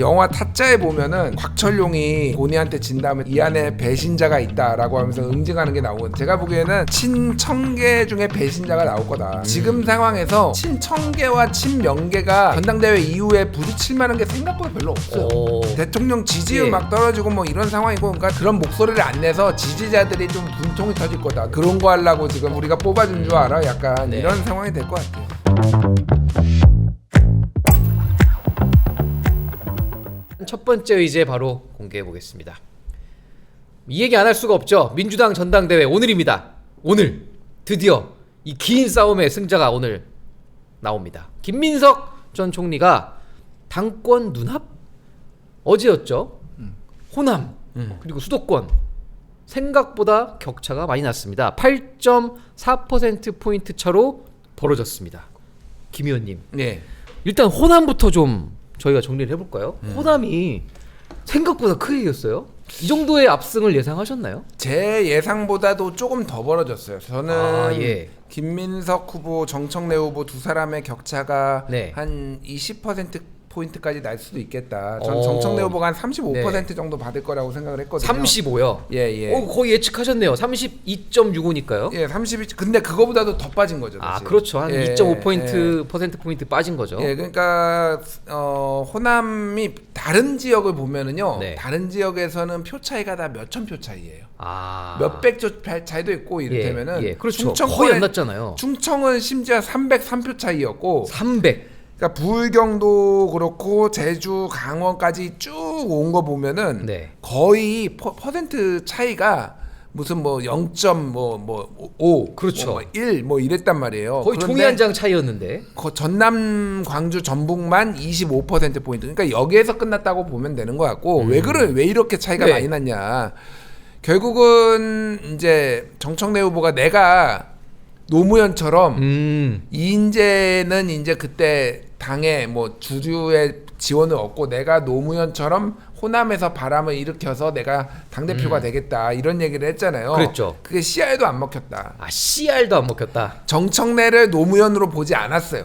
영화 타짜에 보면은 곽철용이 고니한테 진 다음에 이 안에 배신자가 있다라고 하면서 응징하는 게 나오거든. 제가 보기에는 친청계 중에 배신자가 나올 거다. 지금 상황에서 친청계와 친명계가 전당대회 이후에 부딪힐 만한 게 생각보다 별로 없어요. 대통령 지지율 막 떨어지고 뭐 이런 상황이고, 그러니까 그런 목소리를 안 내서 지지자들이 좀 분통이 터질 거다. 그런 거 하려고 지금 우리가 뽑아준 줄 알아? 약간 이런 상황이 될 것 같아요. 첫 번째 의제 바로 공개해 보겠습니다. 이 얘기 안 할 수가 없죠. 민주당 전당대회 오늘입니다. 오늘 드디어 이 긴 싸움의 승자가 오늘 나옵니다. 김민석 전 총리가 당권 눈앞? 어제였죠. 호남 그리고 수도권 생각보다 격차가 많이 났습니다. 8.4%포인트 차로 벌어졌습니다. 김 의원님, 네. 일단 호남부터 좀 저희가 정리를 해볼까요? 호남이 생각보다 크게 이겼어요. 이 정도의 압승을 예상하셨나요? 제 예상보다도 조금 더 벌어졌어요. 저는 김민석 후보, 정청래 후보 두 사람의 격차가 한 20%포인트까지 날 수도 있겠다. 전 정청래 후보가 한 35% 정도 받을 거라고 생각을 했거든요. 35요? 예. 거의 예측하셨네요. 32.65니까요? 예, 32. 근데 그거보다도 더 빠진 거죠. 사실. 그렇죠. 한 2.5%포인트 빠진 거죠. 예, 그러니까 호남이 다른 지역을 보면은요. 다른 지역에서는 표 차이가 다 몇천 표 차이예요. 몇백 표 차이도 있고 이를테면은 그렇죠. 거의 안 났잖아요. 충청은 심지어 303표 차이였고 300. 그러니까 불경도 그렇고 제주, 강원까지 쭉 온 거 보면은 거의 퍼센트 차이가 무슨 뭐 0.5 그렇죠. 뭐 1 뭐 이랬단 말이에요. 거의 종이 한 장 차이였는데. 전남, 광주, 전북만 25% 포인트. 그러니까 여기에서 끝났다고 보면 되는 것 같고 왜 이렇게 차이가 많이 났냐? 결국은 이제 정청래 후보가 내가 노무현처럼 이인재는 이제 그때 당에 뭐 주류의 지원을 얻고 내가 노무현처럼 호남에서 바람을 일으켜서 내가 당대표가 되겠다 이런 얘기를 했잖아요. 그랬죠. 그게 CR도 안 먹혔다. CR도 안 먹혔다. 정청래를 노무현으로 보지 않았어요.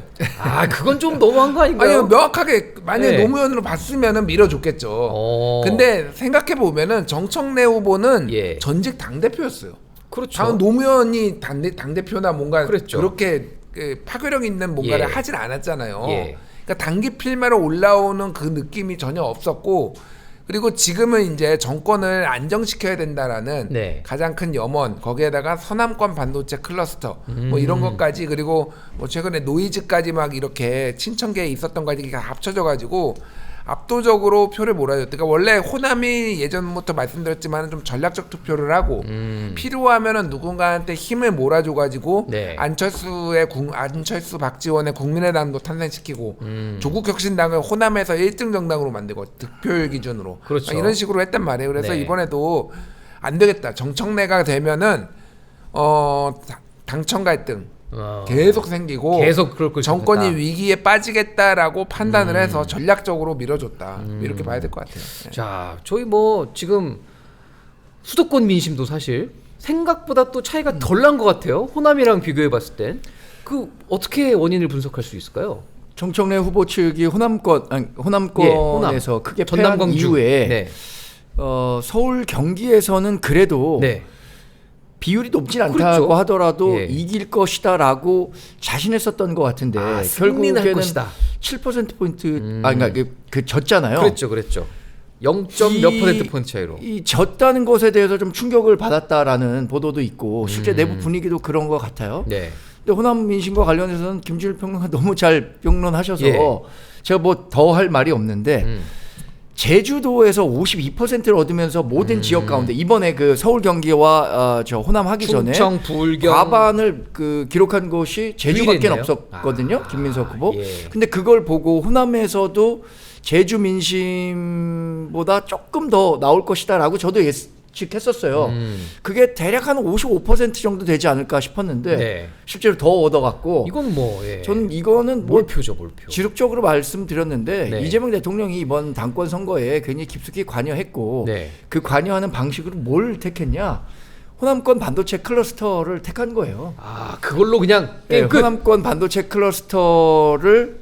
그건 좀 너무한 거 아닌가요? 아니, 명확하게 만약에 노무현으로 봤으면은 밀어줬겠죠. 근데 생각해 보면은 정청래 후보는 전직 당대표였어요. 그렇죠. 당 노무현이 당대표나 뭔가 그랬죠. 그렇게 파괴력 있는 뭔가를 하진 않았잖아요. 그러니까 단기 필마로 올라오는 그 느낌이 전혀 없었고, 그리고 지금은 이제 정권을 안정시켜야 된다라는 가장 큰 염원, 거기에다가 서남권 반도체 클러스터 뭐 이런 것까지, 그리고 뭐 최근에 노이즈까지 막 이렇게 친청계에 있었던 것까지 합쳐져 가지고 압도적으로 표를 몰아줬다. 그러니까 원래 호남이 예전부터 말씀드렸지만 좀 전략적 투표를 하고 필요하면은 누군가한테 힘을 몰아줘가지고 안철수 박지원의 국민의당도 탄생시키고 조국혁신당을 호남에서 1등 정당으로 만들고 득표율 기준으로 이런 식으로 했단 말이에요. 그래서 이번에도 안 되겠다. 정청래가 되면은 당청 갈등 계속 생기고 계속 그럴 정권이 위기에 빠지겠다라고 판단을 해서 전략적으로 밀어줬다. 이렇게 봐야 될 것 같아요. 자, 저희 뭐 지금 수도권 민심도 사실 생각보다 또 차이가 덜 난 것 같아요. 호남이랑 비교해봤을 땐. 그 어떻게 원인을 분석할 수 있을까요? 정청래 후보 측이 호남권에서 크게 패한 이후에 서울 경기에서는 그래도 비율이 높진 않다고 하더라도 이길 것이다라고 자신했었던 것 같은데 결국에는 7%포인트 그러니까 그 졌잖아요. 그랬죠. 0.몇 %포인트 차이로. 이 졌다는 것에 대해서 좀 충격을 받았다라는 보도도 있고 실제 내부 분위기도 그런 것 같아요. 근데 호남 민심과 관련해서는 김준일 평론가 너무 잘 평론하셔서 제가 뭐 더 할 말이 없는데 제주도에서 52%를 얻으면서 모든 지역 가운데 이번에 그 서울 경기와 저 호남 하기 전에 충청, 불경 과반을 그 기록한 곳이 제주밖에 없었거든요. 김민석 후보. 근데 그걸 보고 호남에서도 제주 민심보다 조금 더 나올 것이다라고 저도 예측했었어요. 그게 대략 한 55% 정도 되지 않을까 싶었는데 실제로 더 얻어갖고 이건 뭐 저는 이거는 몰표죠. 지속적으로 말씀드렸는데 이재명 대통령이 이번 당권 선거에 굉장히 깊숙이 관여했고 그 관여하는 방식으로 뭘 택했냐? 호남권 반도체 클러스터를 택한 거예요. 그걸로 그냥 게임 끝. 호남권 반도체 클러스터를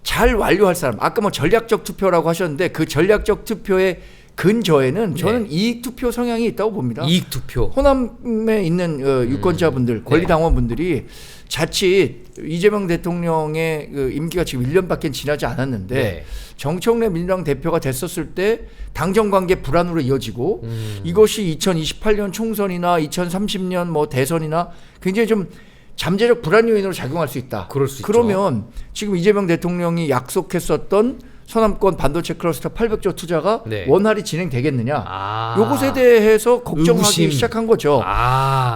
잘 완료할 사람. 아까 뭐 전략적 투표라고 하셨는데 그 전략적 투표의 근저에는 저는 이익 투표 성향이 있다고 봅니다. 이익 투표. 호남에 있는 유권자분들, 권리당원분들이 자칫 이재명 대통령의 그 임기가 지금 1년밖에 지나지 않았는데 정청래 민주당 대표가 됐었을 때 당정 관계 불안으로 이어지고 이것이 2028년 총선이나 2030년 뭐 대선이나 굉장히 좀 잠재적 불안 요인으로 작용할 수 있다. 그럴 수 그러면 지금 이재명 대통령이 약속했었던 서남권 반도체 클러스터 800조 투자가 원활히 진행되겠느냐. 요것에 대해서 걱정하기 시작한 거죠.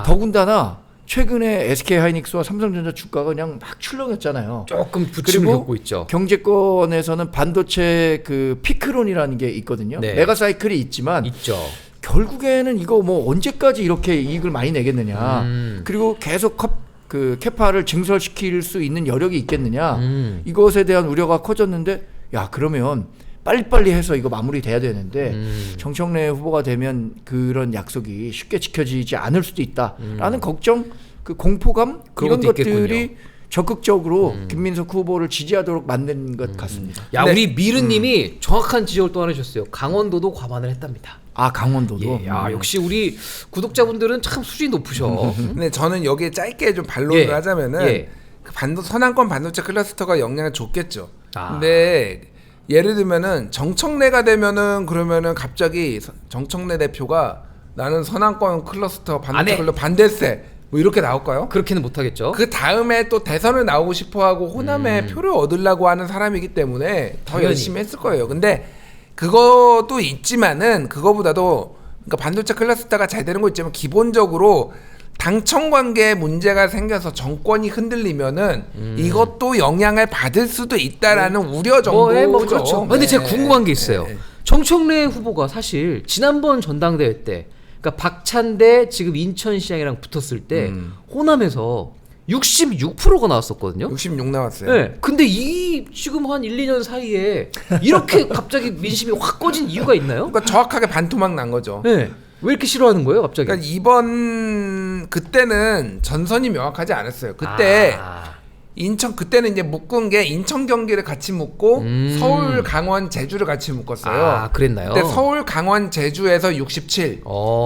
더군다나 최근에 SK하이닉스와 삼성전자 주가가 그냥 막 출렁였잖아요. 조금 부침을 겪고 있죠. 경제권에서는 반도체 그 피크론이라는 게 있거든요. 메가사이클이 있지만 있죠. 결국에는 이거 뭐 언제까지 이렇게 이익을 많이 내겠느냐. 그리고 계속 그 캐파를 증설시킬 수 있는 여력이 있겠느냐. 이것에 대한 우려가 커졌는데 야 그러면 빨리빨리 해서 이거 마무리돼야 되는데 정청래 후보가 되면 그런 약속이 쉽게 지켜지지 않을 수도 있다라는 걱정, 그 공포감 이런 것들이 있겠군요. 적극적으로 김민석 후보를 지지하도록 만든 것 같습니다. 야 우리 미르님이 정확한 지적을 또 하나 주셨어요. 강원도도 과반을 했답니다. 아 강원도도. 야 역시 우리 구독자분들은 참 수준이 높으셔. 근데 저는 여기에 짧게 좀 반론을 하자면은 그 서남권 반도체 클러스터가 영향을 줬겠죠. 근데 예를 들면은 정청래가 되면은 그러면은 갑자기 정청래 대표가 나는 서남권 클러스터 반도체 클러스터 반대세 뭐 이렇게 나올까요? 그렇게는 못하겠죠. 그 다음에 또 대선을 나오고 싶어하고 호남에 표를 얻으려고 하는 사람이기 때문에 더 당연히. 열심히 했을 거예요. 근데 그것도 있지만은 그거보다도 그러니까 반도체 클러스터가 잘 되는 거 있지만 기본적으로 당청 관계에 문제가 생겨서 정권이 흔들리면은 이것도 영향을 받을 수도 있다라는 우려 정도죠. 그렇죠. 근데 제가 궁금한 게 있어요. 정청래 후보가 사실 지난번 전당대회 때, 그러니까 박찬대 지금 인천시장이랑 붙었을 때 호남에서 66%가 나왔었거든요. 66 나왔어요. 네. 근데 이 지금 한 1, 2년 사이에 이렇게 갑자기 민심이 확 꺼진 이유가 있나요? 그러니까 정확하게 반토막 난 거죠. 네. 왜 이렇게 싫어하는 거예요, 갑자기? 그러니까 그때는 전선이 명확하지 않았어요. 그때 인천 그때는 이제 묶은 게 인천 경기를 같이 묶고 서울 강원 제주를 같이 묶었어요. 그랬나요? 근데 서울 강원 제주에서 67,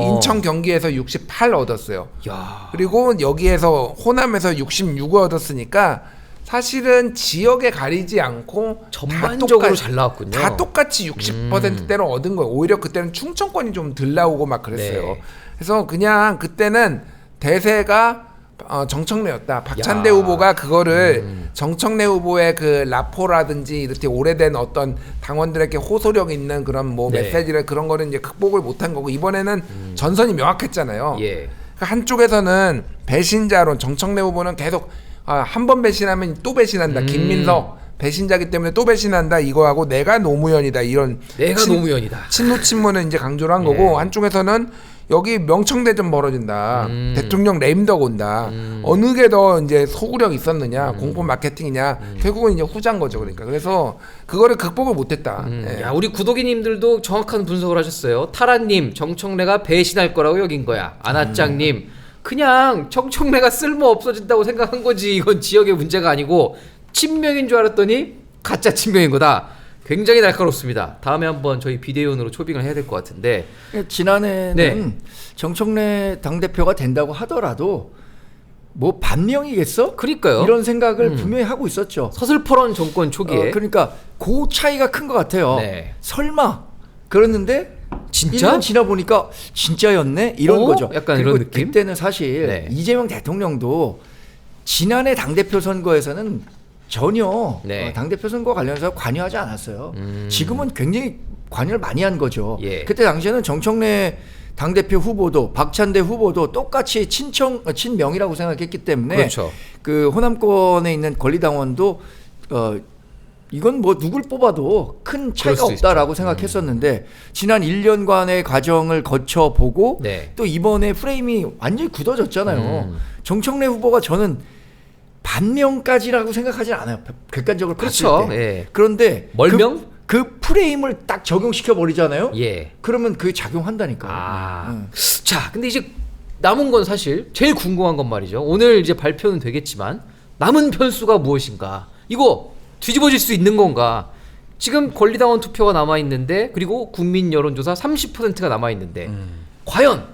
인천 경기에서 68 얻었어요. 야. 그리고 여기에서 호남에서 66을 얻었으니까 사실은 지역에 가리지 않고 전반적으로 잘 나왔군요. 다 똑같이 60%대로 얻은 거예요. 오히려 그때는 충청권이 좀 덜 나오고 막 그랬어요. 그래서 그냥 그때는 대세가 정청래였다. 박찬대 후보가 그거를 정청래 후보의 그 라포라든지 이렇게 오래된 어떤 당원들에게 호소력 있는 그런 뭐 메시지를 그런 거를 이제 극복을 못한 거고 이번에는 전선이 명확했잖아요. 그러니까 한쪽에서는 배신자론 정청래 후보는 계속 한 번 배신하면 또 배신한다. 김민석 배신자기 때문에 또 배신한다 이거하고 내가 노무현이다 이런 노무현이다. 친노 친문을 이제 강조를 한 거고 한쪽에서는 여기 명청대전 벌어진다. 대통령 레임덕 온다. 어느 게 더 이제 소구력 있었느냐, 공포 마케팅이냐, 결국은 이제 후자인 거죠. 그러니까 그래서 그거를 극복을 못했다. 야, 우리 구독이님들도 정확한 분석을 하셨어요. 타라님, 정청래가 배신할 거라고 여긴 거야. 아나짱님, 그냥 정청래가 쓸모 없어진다고 생각한 거지. 이건 지역의 문제가 아니고 친명인 줄 알았더니 가짜 친명인 거다. 굉장히 날카롭습니다. 다음에 한번 저희 비대위원으로 초빙을 해야 될 것 같은데 지난해는 정청래 당대표가 된다고 하더라도 뭐 반명이겠어? 그러니까요. 이런 생각을 분명히 하고 있었죠. 서슬퍼런 정권 초기에. 그러니까 그 차이가 큰 것 같아요. 설마 그랬는데 진짜? 1년 지나 보니까 진짜였네? 이런 거죠. 약간 그리고 이런 느낌? 그때는 사실 이재명 대통령도 지난해 당대표 선거에서는 전혀 당대표 선거 관련해서 관여하지 않았어요. 지금은 굉장히 관여를 많이 한 거죠. 그때 당시에는 정청래 당대표 후보도 박찬대 후보도 똑같이 친명이라고 생각했기 때문에 그 호남권에 있는 권리당원도 이건 뭐 누굴 뽑아도 큰 차이가 없다라고 생각했었는데 지난 1년간의 과정을 거쳐보고 또 이번에 프레임이 완전히 굳어졌잖아요. 정청래 후보가 저는 반명까지라고 생각하지 않아요. 객관적으로 봤을 때. 그런데 멀명? 그 프레임을 딱 적용시켜 버리잖아요. 그러면 그게 작용한다니까요. 자, 근데 이제 남은 건 사실 제일 궁금한 건 말이죠. 오늘 이제 발표는 되겠지만 남은 변수가 무엇인가? 이거 뒤집어질 수 있는 건가? 지금 권리당원 투표가 남아 있는데 그리고 국민 여론조사 30%가 남아 있는데 과연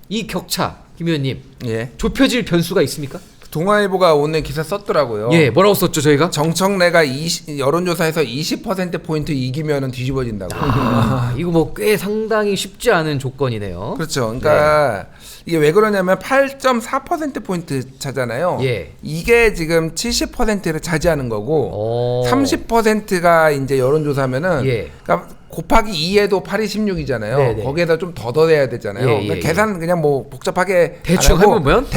이 격차 김 의원님 예. 좁혀질 변수가 있습니까? 동아일보가 오늘 기사 썼더라고요. 예, 뭐라고 썼죠 저희가? 정청래가 여론조사에서 20%포인트 이기면은 뒤집어진다고. 이거 뭐 꽤 상당히 쉽지 않은 조건이네요. 그렇죠. 그러니까 이게 왜 그러냐면 8.4%포인트 차잖아요. 예. 이게 지금 70%를 차지하는 거고 30%가 이제 여론조사면은 예. 그러니까 곱하기 2에도 8이 16이잖아요. 네네. 거기에다 좀 더해야 되잖아요. 예, 그러니까 예, 계산 그냥 뭐 복잡하게 대충 안 하고 해보면?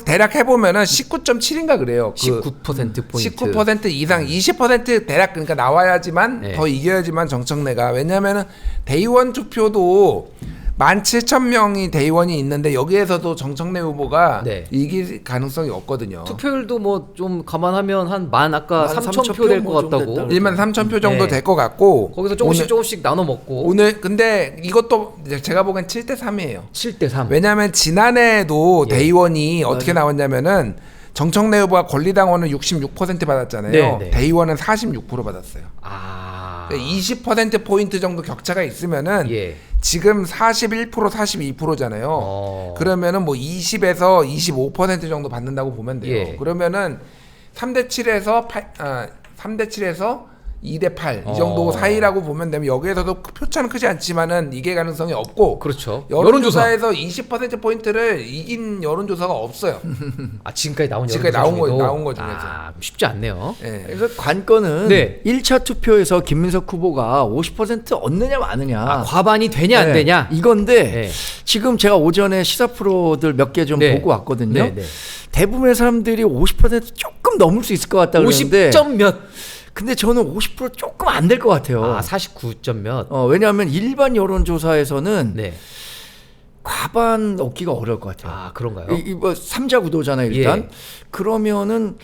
대략 해보면은 19.7인가 그래요. 19% 포인트. 19% 이상 20% 대략 그러니까 나와야지만 네. 더 이겨야지만 정청래가 왜냐하면은 대의원 투표도 17,000명이 대의원이 있는데 여기에서도 정청래 후보가 네. 이길 가능성이 없거든요. 투표율도 뭐 좀 감안하면 한 만 아까 3,000표 될 것 뭐 좀 같다고. 됐다 13,000표 정도 네. 될 것 같고 거기서 조금씩 나눠 먹고. 오늘 근데 이것도 이제 제가 보기엔 7대 3이에요. 7대 3. 왜냐하면 지난해에도 예. 대의원이 어떻게 나왔냐면은 정청래 후보가 권리당원은 66% 받았잖아요. 네, 네. 대의원은 46% 받았어요. 아. 20%포인트 정도 격차가 있으면은 예. 지금 41% 42%잖아요. 그러면은 뭐 20에서 25% 정도 받는다고 보면 돼요. 예. 그러면은 3대 7에서 3대 7에서 2대 8 이 정도 사이라고 보면 되면 여기에서도 표차는 크지 않지만은 이게 가능성이 없고 그렇죠. 여론조사에서 20% 포인트를 이긴 여론조사가 없어요. 아, 지금까지 나온 지금까지 여론조사 나온 거 중에도? 중에서. 아, 쉽지 않네요. 예. 그래서 관건은 네. 1차 투표에서 김민석 후보가 50% 얻느냐 마느냐. 아, 과반이 되냐 안 네, 되냐? 이건데 네. 지금 제가 오전에 시사 프로들 몇 개 좀 네. 보고 왔거든요. 네, 네. 대부분의 사람들이 50% 조금 넘을 수 있을 것 같다 그러는데 50점 몇? 근데 저는 50% 조금 안 될 것 같아요. 아, 49점 몇? 왜냐하면 일반 여론조사에서는 네. 과반 얻기가 어려울 것 같아요. 아, 그런가요? 뭐 3자 구도잖아요, 일단. 예. 그러면은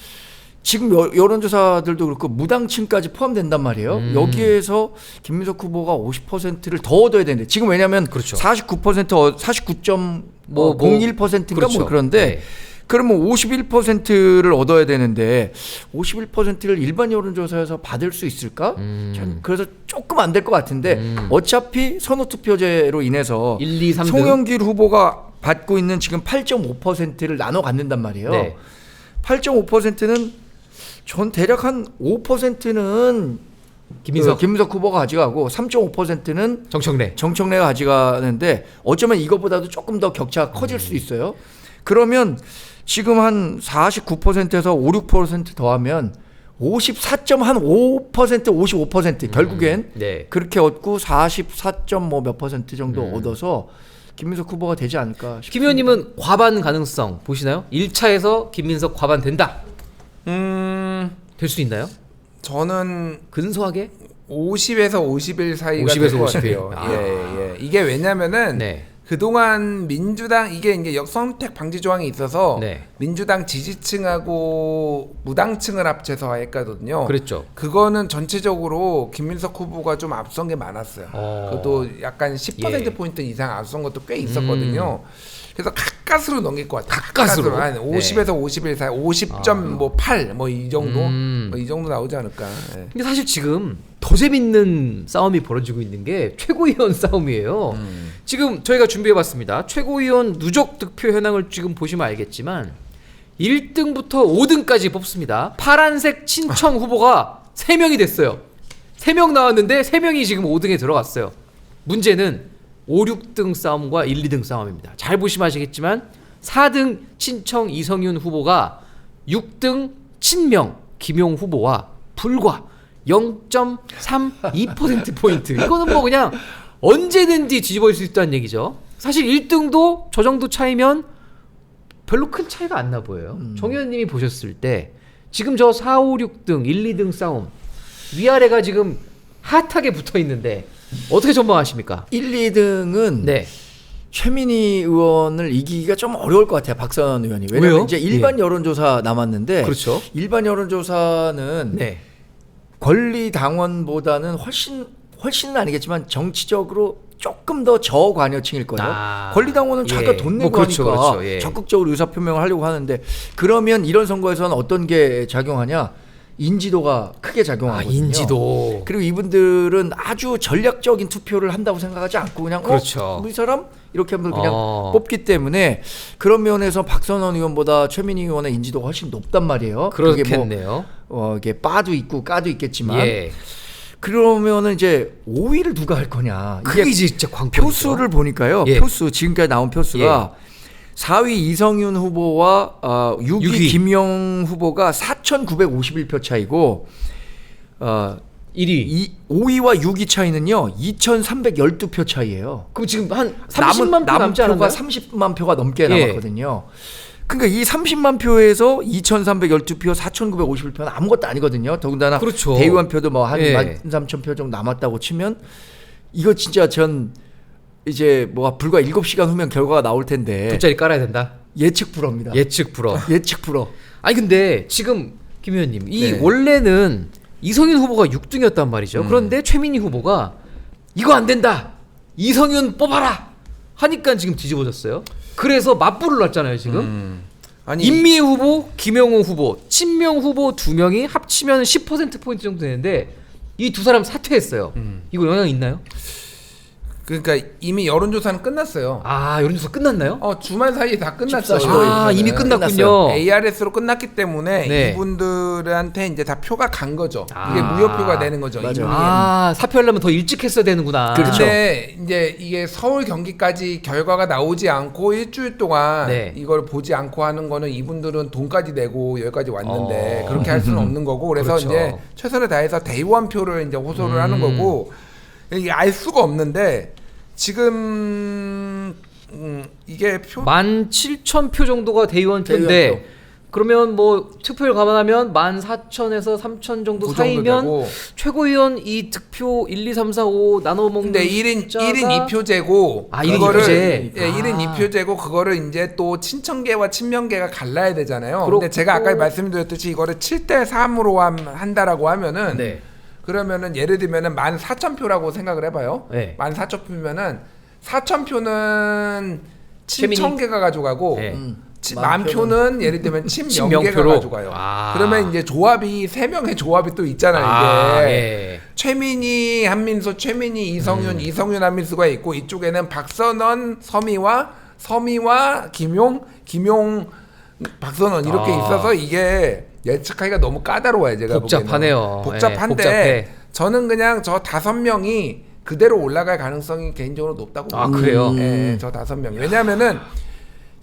지금 여론조사들도 그렇고 무당층까지 포함된단 말이에요. 여기에서 김민석 후보가 50%를 더 얻어야 되는데 지금 왜냐하면 그렇죠. 49.01%인가 그렇죠. 뭐 그런데 네. 그러면 51%를 얻어야 되는데 51%를 일반 여론조사에서 받을 수 있을까? 전 그래서 조금 안 될 것 같은데 어차피 선호투표제로 인해서 1, 2, 3등. 송영길 후보가 받고 있는 지금 8.5%를 나눠 갖는단 말이에요. 네. 8.5%는 전 대략 한 5%는 김민석 후보가 가져가고 3.5%는 정청래가 가져가는데 어쩌면 이것보다도 조금 더 격차가 커질 수 있어요. 그러면 지금 한 49%에서 5, 6% 더하면 54.5% 55% 결국엔 네. 그렇게 얻고 44.몇% 정도 얻어서 김민석 후보가 되지 않을까 싶습니다. 김 의원님은 과반 가능성 보시나요? 1차에서 김민석 과반 된다. 될 수 있나요? 저는 근소하게? 50에서 51 사이가 50에서 될 것 51. 같아요. 아. 예. 이게 왜냐면은 네. 그동안 민주당 이게 이제 역선택 방지 조항이 있어서 네. 민주당 지지층하고 무당층을 합쳐서 했거든요. 그랬죠. 그거는 전체적으로 김민석 후보가 좀 앞선 게 많았어요. 그것도 약간 10% 예. 포인트 이상 앞선 것도 꽤 있었거든요. 그래서 가까스로 넘길 것 같아요. 가까스로? 한 50에서 51 사이, 50.8 뭐 이 정도, 뭐 이 정도 나오지 않을까. 예. 근데 사실 지금 더 재밌는 싸움이 벌어지고 있는 게 최고위원 싸움이에요. 지금 저희가 준비해봤습니다. 최고위원 누적 득표 현황을 지금 보시면 알겠지만 1등부터 5등까지 뽑습니다. 파란색 친청 후보가 3명이 됐어요. 3명 나왔는데 3명이 지금 5등에 들어갔어요. 문제는 5, 6등 싸움과 1, 2등 싸움입니다. 잘 보시면 아시겠지만 4등 친청 이성윤 후보가 6등 친명 김용 후보와 불과 0.32%포인트. 이거는 뭐 그냥 언제든지 뒤집어질 수 있다는 얘기죠. 사실 1등도 저 정도 차이면 별로 큰 차이가 안 나 보여요. 정 의원님이 보셨을 때 지금 저 4, 5, 6등, 1, 2등 싸움 위아래가 지금 핫하게 붙어 있는데 어떻게 전망하십니까? 1, 2등은 네. 최민희 의원을 이기기가 좀 어려울 것 같아요. 박선 의원이. 왜냐면 왜요? 이제 일반 여론조사 남았는데 그렇죠. 일반 여론조사는 네. 권리 당원보다는 훨씬은 아니겠지만 정치적으로 조금 더 저관여층일 거예요. 아, 권리 당원은 자기가 예. 돈 내고 뭐 그렇죠, 하니까 그렇죠, 예. 적극적으로 의사 표명을 하려고 하는데 그러면 이런 선거에서는 어떤 게 작용하냐? 인지도가 크게 작용하거든요. 인지도. 그리고 이분들은 아주 전략적인 투표를 한다고 생각하지 않고 그냥 그렇죠. 우리 사람 이렇게 하면 그냥 뽑기 때문에 그런 면에서 박선원 의원보다 최민희 의원의 인지도가 훨씬 높단 말이에요. 그렇겠네요. 이게 빠도 있고 까도 있겠지만 그러면은 이제 5위를 누가 할 거냐. 그게 진짜 광평이죠. 표수를 보니까요. 표수 지금까지 나온 표수가 4위 이성윤 후보와 6위 김용 후보가 4,951표 차이고 5위와 6위 차이는요 2,312표 차이예요. 그럼 지금 한 30만 표 남지 않았나요? 표가 30만 표가 넘게 남았거든요. 그러니까 이 30만 표에서 2,312표, 4,951표는 아무것도 아니거든요. 더군다나 그렇죠. 대의원 표도 뭐 한 13,000표 정도 남았다고 치면 이거 진짜 전 이제 뭐 불과 7시간 후면 결과가 나올 텐데 돗자리 깔아야 된다. 예측 불허입니다. 예측 불허. 예측 불허. 아니 근데 지금 김 의원님 이 원래는 이성윤 후보가 6등이었단 말이죠. 그런데 최민희 후보가 이거 안 된다. 이성윤 뽑아라. 하니까 지금 뒤집어졌어요. 그래서 맞불을 놨잖아요 지금. 아니 임미애 후보, 김영호 후보, 친명 후보 2명이 합치면 10%포인트 정도 되는데 이 두 사람 사퇴했어요. 이거 영향 있나요? 그러니까 이미 여론조사는 끝났어요. 아 여론조사 끝났나요? 주말 사이에 다 끝났어요. 아 이미 끝났군요. ARS로 끝났기 때문에 이분들한테 이제 다 표가 간 거죠. 이게 무효표가 되는 거죠. 사퇴하려면 더 일찍 했어야 되는구나. 근데 이제 이게 서울 경기까지 결과가 나오지 않고 일주일 동안 이걸 보지 않고 하는 거는 이분들은 돈까지 내고 여기까지 왔는데 그렇게 할 수는 없는 거고 그래서 이제 최선을 다해서 대의원 표를 이제 호소를 하는 거고 이게 알 수가 없는데 지금 이게 17,000표 정도가 대의원 표인데 그러면 뭐 투표를 감안하면 14,000에서 3,000 정도 그 사이면 정도 최고위원 이 득표 1, 2, 3, 4, 5 나눠 먹는 근데 1인 2표제고 1인 2표제. 1인 2표제고 그거를 이제 또 친천계와 친명계가 갈라야 되잖아요. 근데 제가 아까 말씀드렸듯이 이거를 7대 3으로 한다라고 하면은 그러면은 예를 들면은 14,000표라고 생각을 해봐요. 14,000표면은 4,000표는 친천계가 가져가고 10,000표는 예를 들면 친명계가 가져가요. 그러면 이제 조합이 3명의 조합이 또 있잖아요. 이게 최민희 한민수, 최민희 이성윤, 이성윤 한민수가 있고 이쪽에는 박선원 서미와 김용 박선원 이렇게 있어서 이게 예측하기가 너무 까다로워요. 제가 복잡하네요. 복잡한데 저는 그냥 저 5명이 그대로 올라갈 가능성이 개인적으로 높다고 봅니다. 그래요? 저 5명. 왜냐하면은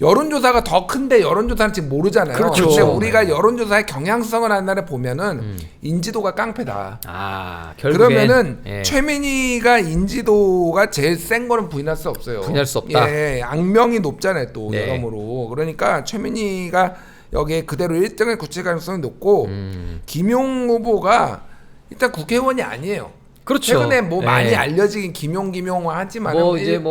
여론조사가 더 큰데 여론조사는 지금 모르잖아요. 그렇죠. 근데 우리가 여론조사의 경향성을 하나를 보면은 인지도가 깡패다. 그러면은 최민희가 인지도가 제일 센 거는 부인할 수 없어요. 부인할 수 없다. 악명이 높잖아요. 또 여러모로. 그러니까 최민희가 여기에 그대로 1등을 굳힐 가능성이 높고 김용 후보가 일단 국회의원이 아니에요. 그렇죠. 최근에 뭐 많이 알려지긴 김용 하지만 이제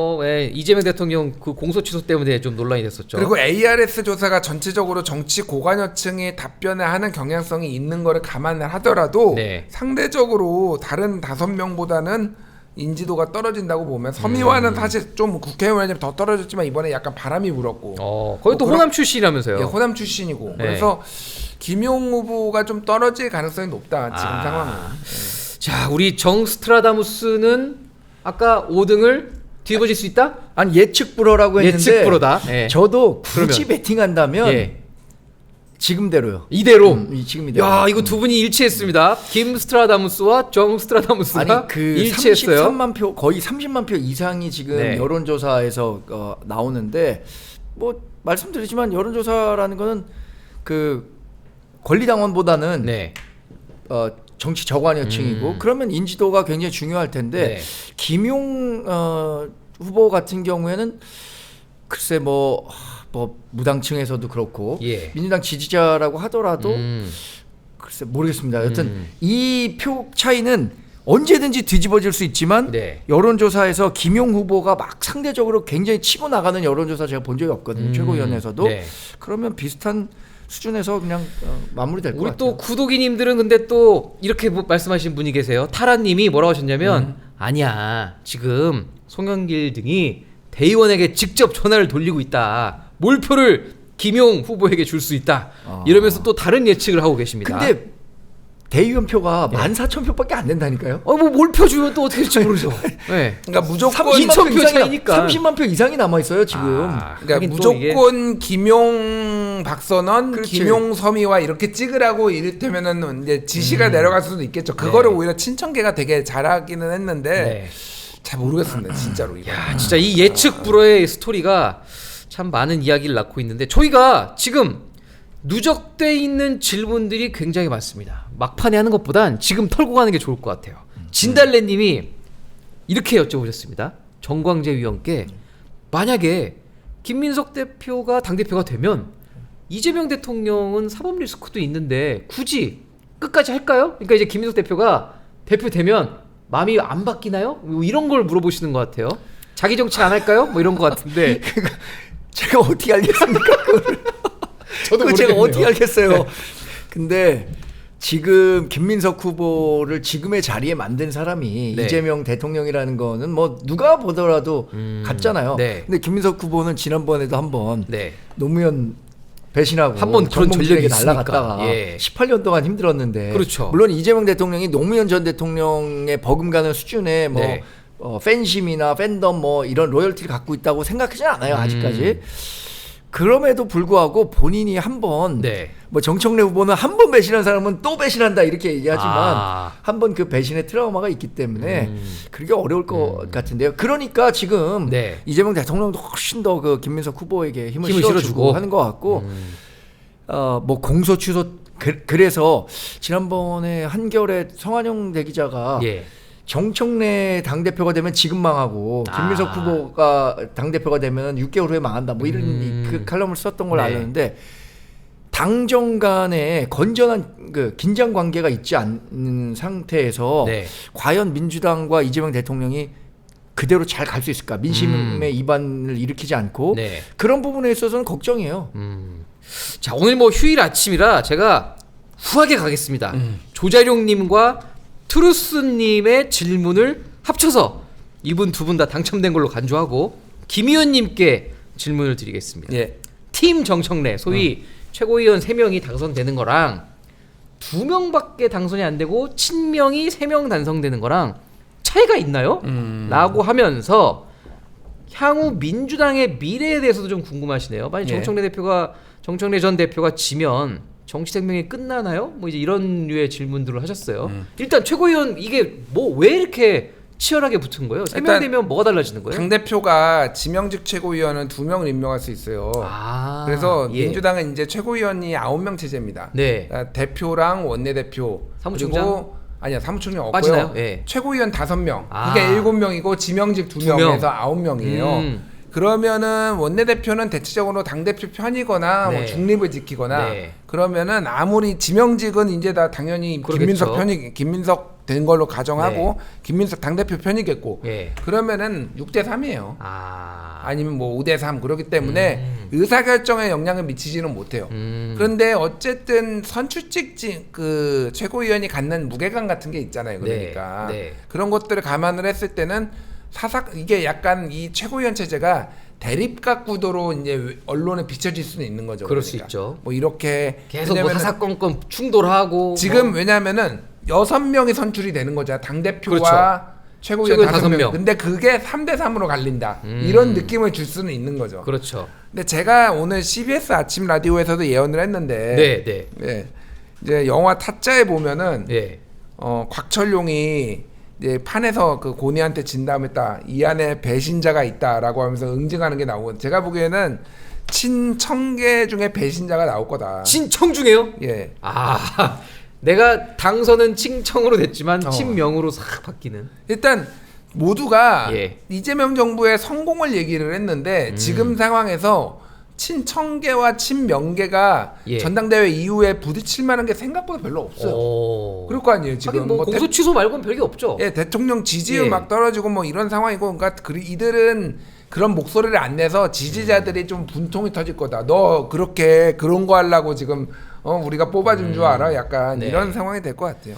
이재명 대통령 그 공소 취소 때문에 좀 논란이 됐었죠. 그리고 ARS 조사가 전체적으로 정치 고관여층이 답변을 하는 경향성이 있는 거를 감안을 하더라도 상대적으로 다른 5명보다는 인지도가 떨어진다고 보면 서미화는 사실 좀 국회의원이 더 떨어졌지만 이번에 약간 바람이 불었고 거기 또 호남 출신이라면서요. 호남 출신이고 그래서 김용 후보가 좀 떨어질 가능성이 높다 지금 상황은. 자, 우리 정스트라다무스는 아까 5등을 뒤집어질 수 있다? 아니 예측 불허라고 했는데 예측 불허다. 저도 굳이 베팅한다면 지금대로요. 이대로. 지금 이대로. 야, 이거 두 분이 일치했습니다. 김스트라다무스와 정스트라다무스가 아니 그 일치했어요. 33만 표 거의 30만 표 이상이 지금 여론조사에서 나오는데 뭐 말씀드리지만 여론조사라는 거는 그 권리당원보다는 정치 저관여층이고 그러면 인지도가 굉장히 중요할 텐데 김용 후보 같은 경우에는 글쎄 뭐 무당층에서도 그렇고 민주당 지지자라고 하더라도 글쎄 모르겠습니다. 여튼 이 표 차이는 언제든지 뒤집어질 수 있지만 여론조사에서 김용 후보가 막 상대적으로 굉장히 치고 나가는 여론조사 제가 본 적이 없거든요. 최고위원회에서도 그러면 비슷한 수준에서 그냥 마무리될 것 같아요. 우리 또 구독이님들은 근데 또 이렇게 말씀하신 분이 계세요. 타라님이 뭐라고 하셨냐면 아니야 지금 송영길 등이 대의원에게 직접 전화를 돌리고 있다. 몰표를 김용 후보에게 줄 수 있다. 이러면서 또 다른 예측을 하고 계십니다. 근데 대의원표가 14,000표밖에 안 된다니까요. 뭘 펴주면 또 어떻게 될지 모르죠. 네. 그러니까 무조건 2,000표 차이니까 30만 표 이상이 남아 있어요 지금. 그러니까 무조건 김용 박선원, 그렇지. 김용 서미와 이렇게 찍으라고 이를테면은 이제 지시가 내려갈 수도 있겠죠. 그거를 오히려 친청계가 되게 잘하기는 했는데 잘 모르겠습니다, 진짜로 이거. 야, 진짜 이 예측 불허의 스토리가 참 많은 이야기를 낳고 있는데 저희가 지금 누적돼 있는 질문들이 굉장히 많습니다. 막판에 하는 것보단 지금 털고 가는 게 좋을 것 같아요. 진달래님이 이렇게 여쭤보셨습니다. 정광재 위원께 만약에 김민석 대표가 당대표가 되면 이재명 대통령은 사법 리스크도 있는데 굳이 끝까지 할까요? 그러니까 이제 김민석 대표가 대표되면 마음이 안 바뀌나요? 뭐 이런 걸 물어보시는 것 같아요. 자기 정치 안 할까요? 뭐 이런 것 같은데 제가 어떻게 알겠습니까? 그거를. 저도 제가 모르겠네요. 어떻게 알겠어요. 근데 지금 김민석 후보를 지금의 자리에 만든 사람이 네. 이재명 대통령이라는 거는 뭐 누가 보더라도 같잖아요. 네. 근데 김민석 후보는 지난번에도 한번 네. 노무현 배신하고 한번 그런 전력이 날아갔다가 있으니까. 18년 동안 힘들었는데 그렇죠. 물론 이재명 대통령이 노무현 전 대통령의 버금가는 수준의 뭐 네. 팬심이나 팬덤 뭐 이런 로열티를 갖고 있다고 생각하지 않아요 아직까지. 그럼에도 불구하고 본인이 한번 뭐 정청래 후보는 한 번 배신한 사람은 또 배신한다 이렇게 얘기하지만 한 번 그 배신의 트라우마가 있기 때문에 그게 어려울 것 같은데요. 그러니까 지금 이재명 대통령도 훨씬 더 그 김민석 후보에게 힘을 실어주고 하는 것 같고 뭐 공소 취소 그래서 지난번에 한겨레 성한용 대기자가 정청래 당대표가 되면 지금 망하고 김민석 후보가 당대표가 되면 6개월 후에 망한다 뭐 이런 그 칼럼을 썼던 걸 알았는데 당정 간에 건전한 그 긴장 관계가 있지 않는 상태에서 과연 민주당과 이재명 대통령이 그대로 잘 갈 수 있을까? 민심의 이반을 일으키지 않고 그런 부분에 있어서는 걱정이에요. 자, 오늘 뭐 휴일 아침이라 제가 후하게 가겠습니다. 조자룡님과 트루스님의 질문을 합쳐서 이분 두 분 다 당첨된 걸로 간주하고 김의원님께 질문을 드리겠습니다. 팀 정청래 소위 최고위원 3명이 당선되는 거랑 2명밖에 당선이 안 되고 친명이 3명 당선되는 거랑 차이가 있나요? 라고 하면서 향후 민주당의 미래에 대해서도 좀 궁금하시네요. 만약 정청래 전 대표가 지면 정치 생명이 끝나나요? 뭐 이제 이런 류의 질문들을 하셨어요. 일단 최고위원 이게 뭐 왜 이렇게 치열하게 붙은 거예요? 3명 되면 뭐가 달라지는 거예요? 당대표가 지명직 최고위원은 2명을 임명할 수 있어요. 그래서 민주당은 이제 최고위원이 9명 체제입니다. 그러니까 대표랑 원내대표 사무총장? 그리고 아니야 사무총장 없고요. 빠지나요? 최고위원 5명. 그게 7명이고 지명직 2명에서 9명이에요. 그러면은 원내대표는 대체적으로 당대표 편이거나 뭐 중립을 지키거나 그러면은 아무리 지명직은 이제 다 당연히 김민석 된 걸로 가정하고 김민석 당대표 편이겠고 그러면은 6대3이에요. 아니면 뭐 5대3 그렇기 때문에 의사결정에 영향을 미치지는 못해요. 그런데 어쨌든 선출직 그 최고위원이 갖는 무게감 같은 게 있잖아요. 그러니까 그런 것들을 감안을 했을 때는 이게 약간 이 최고위원 체제가 대립각 구도로 이제 언론에 비춰질 수는 있는 거죠. 그럴 수 있죠. 뭐 이렇게 계속 뭐 사사건건 충돌하고 지금 왜냐면은 6명이 선출이 되는 거죠. 당대표와 최고위원 5명. 근데 그게 3대3으로 갈린다. 이런 느낌을 줄 수는 있는 거죠. 그렇죠. 근데 제가 오늘 CBS 아침 라디오에서도 예언을 했는데 이제 영화 타짜에 보면은 곽철용이 이제 판에서 그 고니한테 진 다음에 딱 이 안에 배신자가 있다라고 하면서 응징하는 게 나오고 제가 보기에는 친청계 중에 배신자가 나올 거다. 친청 중에요? 내가 당선은 친청으로 됐지만 친명으로 싹 바뀌는. 일단 모두가 이재명 정부의 성공을 얘기를 했는데 지금 상황에서 친청계와 친명계가 전당대회 이후에 부딪힐 만한 게 생각보다 별로 없어요. 그럴 거 아니에요. 지금 뭐 공소 취소 말고는 별게 없죠. 대통령 지지율 막 떨어지고 뭐 이런 상황이고 그러니까 이들은 그런 목소리를 안 내서 지지자들이 좀 분통이 터질 거다. 너 그렇게 그런 거 하려고 지금 우리가 뽑아준 줄 알아? 약간 이런 상황이 될 것 같아요.